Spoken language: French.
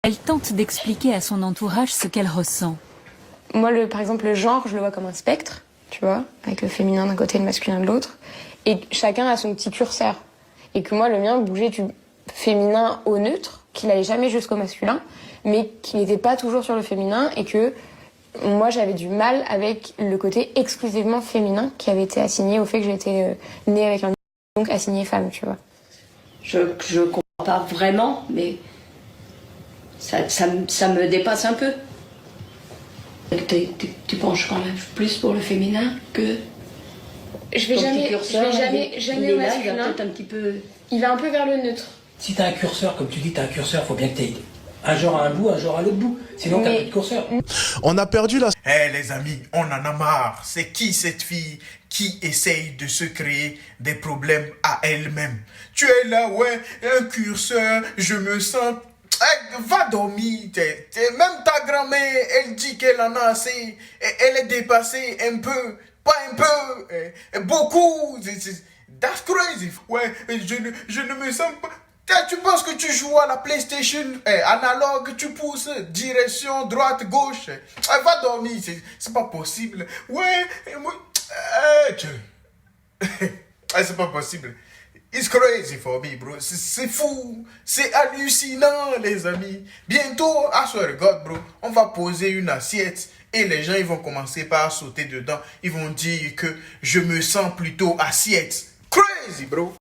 Elle tente d'expliquer à son entourage ce qu'elle ressent. Moi, par exemple, le genre, je le vois comme un spectre, tu vois, avec le féminin d'un côté et le masculin de l'autre. Et chacun a son petit curseur. Et que moi, le mien bougeait du féminin au neutre, qu'il allait jamais jusqu'au masculin, mais qu'il n'était pas toujours sur le féminin, et que moi, j'avais du mal avec le côté exclusivement féminin qui avait été assigné au fait que j'étais née avec un donc assigné femme, tu vois. Je comprends pas vraiment, mais ça me dépasse un peu. Tu penches quand même plus pour le féminin que Je vais ton jamais, petit curseur, je vais jamais, il jamais est au là, il va masculin. peut-être un petit peu... Il va un peu vers le neutre. Si t'as un curseur, comme tu dis, t'as un curseur, faut bien que t'aies un genre à un bout, un genre à l'autre bout. Sinon, t'as plus de curseur. On a perdu la... Eh les amis, on en a marre. C'est qui cette fille qui essaye de se créer des problèmes à elle-même? Tu es là, ouais, un curseur, je me sens... Eh, va dormir. Même ta grand-mère, elle dit qu'elle en a assez. Elle est dépassée un peu. Pas un peu. Beaucoup. That's crazy. Ouais, je ne me sens pas... Tu penses que tu joues à la PlayStation analogue, tu pousses direction droite, gauche. Va dormir, c'est pas possible. Ouais, moi, c'est pas possible. It's crazy for me, bro. C'est fou. C'est hallucinant, les amis. Bientôt, I swear to God, bro, on va poser une assiette et les gens ils vont commencer par sauter dedans. Ils vont dire que je me sens plutôt assiette. Crazy, bro.